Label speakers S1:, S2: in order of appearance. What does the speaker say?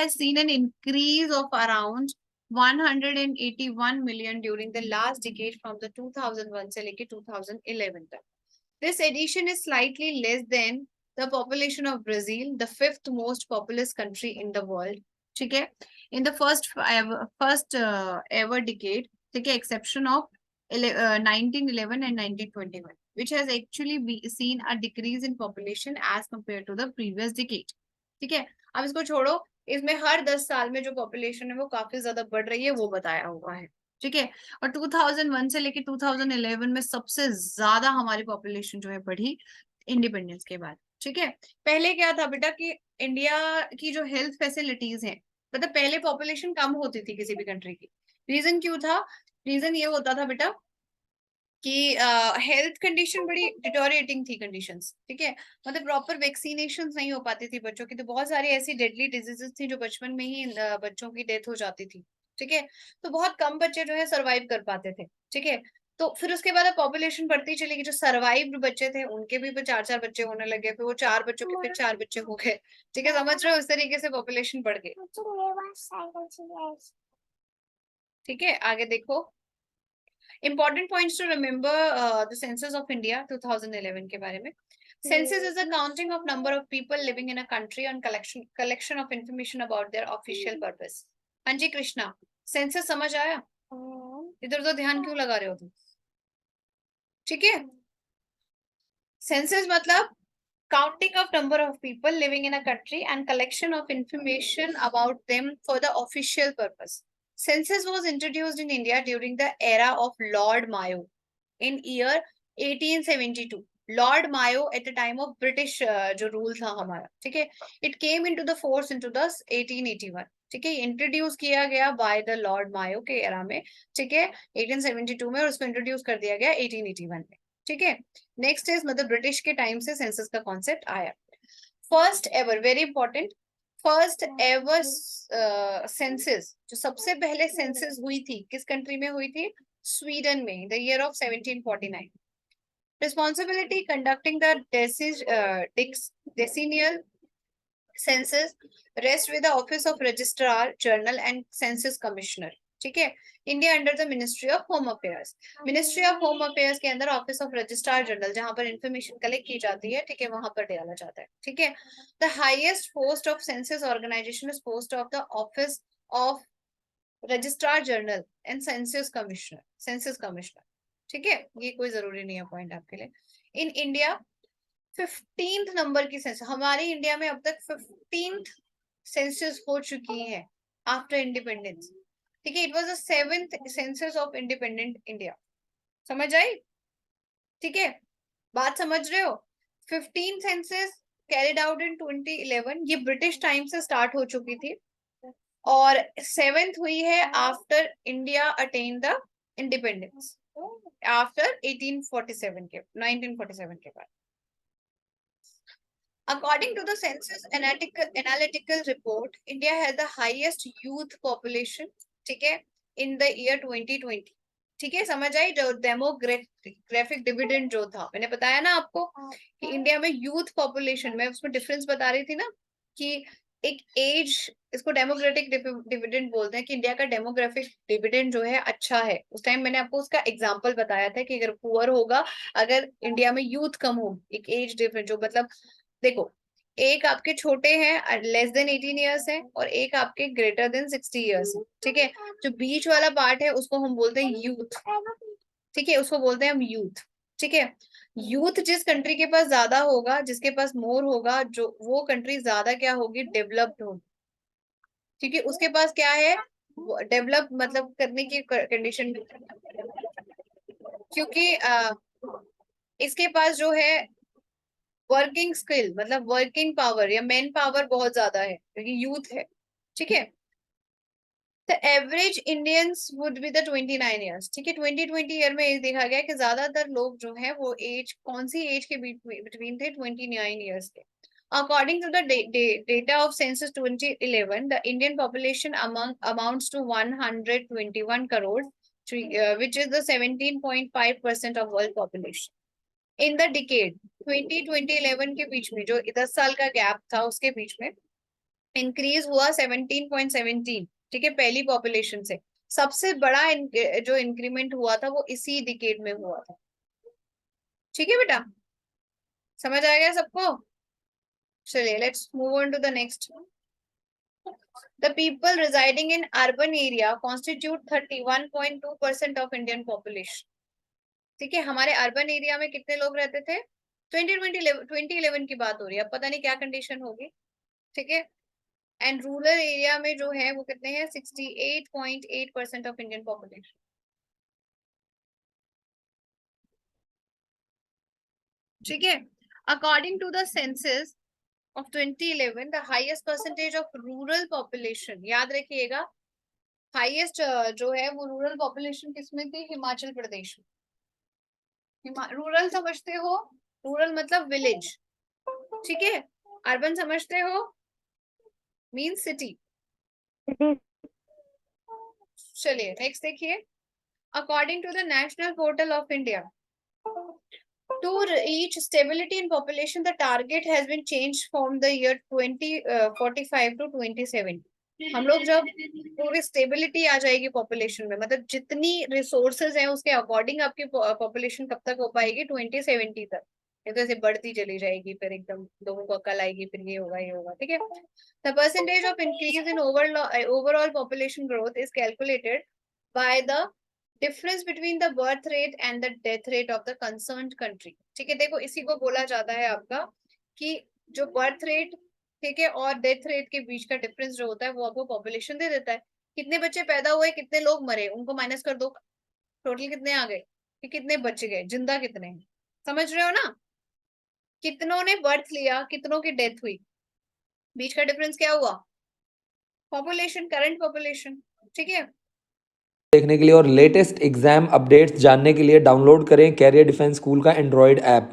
S1: has seen an increase of around 181 million during the last decade from the 2001 से लेके 2011 तक. This addition is slightly less than the population of Brazil, the fifth most populous country in the world. ठीक है, in the first ever decade, ठीक है, exception of 1911 and 1921, which has actually seen a decrease in population as compared to the previous decade. ठीक है, अब इसको छोड़ो, इसमें हर 10 साल में जो पॉपुलेशन है वो काफी ज्यादा बढ़ रही है, वो बताया हुआ है. ठीक है, और 2001 से लेके 2011 में सबसे ज्यादा हमारी पॉपुलेशन जो है बढ़ी इंडिपेंडेंस के बाद. ठीक है, पहले क्या था बेटा कि इंडिया की जो हेल्थ फैसिलिटीज हैं, मतलब पहले पॉपुलेशन कम होती थी किसी भी कंट्री की. रीजन क्यों था? रीजन ये होता था बेटा कि हेल्थ कंडीशन बड़ी डिटोरिएटिंग थी कंडीशंस. ठीक है, मतलब प्रॉपर वैक्सीनेशन नहीं हो पाती थी बच्चों की, तो बहुत सारी ऐसी डेडली डिजीजेस थी जो बचपन में ही बच्चों की डेथ हो जाती थी. ठीक है, तो बहुत कम बच्चे जो है सरवाइव कर पाते थे. ठीक है, तो फिर उसके बाद पॉपुलेशन बढ़ती चली गई. जो सरवाइव्ड बच्चे थे उनके भी 4-4 बच्चे होने लगे, फिर वो 4 बच्चों के फिर 4 बच्चे हो गए. ठीक है, समझ रहे हो, इस तरीके से पॉपुलेशन बढ़ गई. ठीक है, आगे देखो. Important points to remember the census of India 2011 के बारे में. Census is a counting of number of people living in a country on collection of information about their official purpose. हाँ जी कृष्णा, census समझ आया? इधर तो ध्यान क्यों लगा रहे हो तुम? ठीक है, census मतलब counting of number of people living in a country and collection of information about them for the official purpose. Census was introduced in India during the era of Lord Mayo in year 1872. Lord Mayo at the time of British जो rule था हमारा. ठीक है, it came into the force into the 1881. ठीक है, introduce किया गया by the Lord मायो के एरा में. ठीक है, 1872 में, और उसको इंट्रोड्यूस कर दिया गया 1881 में. ठीक है, नेक्स्ट इज मतलब ब्रिटिश के टाइम से सेंसस का कॉन्सेप्ट आया. First ever, very important, first ever census, जो सबसे पहले सेंसस हुई थी किस कंट्री में हुई थी? स्वीडन में, the year of 1749. Responsibility conducting the decennial census rests with the office of registrar general and census commissioner. ठीक है, India under the ministry of home affairs. Ministry of home affairs के अंदर office of registrar general, जहां पर information collect की जाती है, ठीक है, वहां पर डाला जाता है. ठीक है, the highest post of census organisation is post of the office of registrar general and census commissioner, census commissioner. ठीक है, ये कोई जरूरी नहीं है पॉइंट आपके लिए. इन इंडिया 15th नंबर की सेंसस, हमारे इंडिया में अब तक 15th सेंसस हो चुकी है आफ्टर इंडिपेंडेंस. ठीक है, it was the 7th census of independent India. समझ आई? ठीक है, बात समझ रहे हो? 15th census carried out in 2011, ये ब्रिटिश टाइम से स्टार्ट हो चुकी थी, और 7th हुई है after India attain the independence, after 1847 के 1947 के बाद. According to the census analytical report, India has the highest youth population. ठीक है, in the year 2020. ठीक है, समझ आई? जो डेमोग्राफिक डिविडेंड जो था, मैंने बताया ना आपको कि इंडिया में यूथ पॉपुलेशन में उसमें डिफरेंस बता रही थी ना कि एक एज, इसको डेमोग्रेटिक डिविडेंड बोलते हैं, कि इंडिया का डेमोग्राफिक डिविडेंड जो है अच्छा है. उस टाइम मैंने आपको उसका एग्जांपल बताया था कि अगर पुअर होगा, अगर इंडिया में यूथ कम हो, एक एज डिफरेंस जो, मतलब देखो, एक आपके छोटे हैं लेस देन 18 ईयर्स है, और एक आपके ग्रेटर देन 60 ईयर्स है. ठीक है, जो बीच वाला पार्ट है उसको हम बोलते हैं यूथ. ठीक है, उसको बोलते हैं हम यूथ. ठीक है, यूथ जिस कंट्री के पास ज्यादा होगा, जिसके पास मोर होगा, जो वो कंट्री ज्यादा क्या होगी? डेवलप्ड होगी. ठीक है, उसके पास क्या है? डेवलप मतलब करने की कंडीशन, क्योंकि इसके पास जो है वर्किंग स्किल, मतलब वर्किंग पावर या मैन पावर बहुत ज्यादा है, क्योंकि यूथ है. ठीक है, the average Indians would be the 29 years. ठीक है, 2020 ईयर में एक देखा गया कि ज्यादातर लोग जो है वो एज, कौन सी एज के बिटवीन थे? 29 ईयर्स के. According to the data of census 2011, the Indian population amounts to 121 crores, which is the 17.5% of world population. In the decade 2020-11 के बीच में, जो 10 साल का गैप था उसके बीच में, इंक्रीज हुआ 17.17, ठीक है, पहली पॉपुलेशन से। सबसे बड़ा जो इंक्रीमेंट हुआ था वो इसी डिकेड में हुआ था। ठीक है बेटा, समझ आ गया सबको? चलिए let's move on to the next. The people residing in urban area constitute 31.2% of Indian population. ठीक है, हमारे अर्बन एरिया में कितने लोग रहते थे? 2011 की बात हो रही है, अब पता नहीं क्या कंडीशन होगी। ठीक है, एंड रूरल एरिया में जो है वो कितने हैं? 68.8% ऑफ इंडियन पॉपुलेशन। ठीक है, according to the census of 2011, the highest percentage of rural population, याद रखिएगा, हाईएस्ट जो है वो रूरल पॉपुलेशन किसमें थी? हिमाचल प्रदेश में। रूरल समझते हो? रूरल मतलब विलेज, ठीक है। अर्बन समझते हो? Mean city. चलिए नेक्स्ट देखिए। According to the national portal of India, to reach stability in population, the target has been changed from the year 2045 to 2070. हम लोग जब पूरी स्टेबिलिटी आ जाएगी पॉपुलेशन में, मतलब जितनी रिसोर्सेज हैं उसके अकॉर्डिंग आपकी पॉपुलेशन कब तक हो पाएगी? 2070 तक। ये तो ऐसे बढ़ती चली जाएगी, फिर एकदम लोगों को अकल आएगी, फिर ये होगा ये होगा। ठीक है, the percentage of increase in overall population growth is calculated by the difference between the birth rate and the death rate of the concerned country. ठीक है, देखो इसी को बोला जाता है आपका कि जो बर्थ रेट, ठीक है, और डेथ रेट के बीच का डिफरेंस जो होता है वो आपको पॉपुलेशन दे देता है। कितने बच्चे पैदा हुए, कितने लोग मरे, उनको माइनस कर दो, टोटल कितने आ गए, कि कितने बच गए, जिंदा कितने हैं। समझ रहे हो ना? कितनों ने बर्थ लिया, कितनों की डेथ हुई, बीच का डिफरेंस क्या हुआ? Population, current population. ठीक है,
S2: देखने के लिए और लेटेस्ट एग्जाम अपडेट्स जानने के लिए डाउनलोड करें कैरियर डिफेंस स्कूल का एंड्रॉयड ऐप।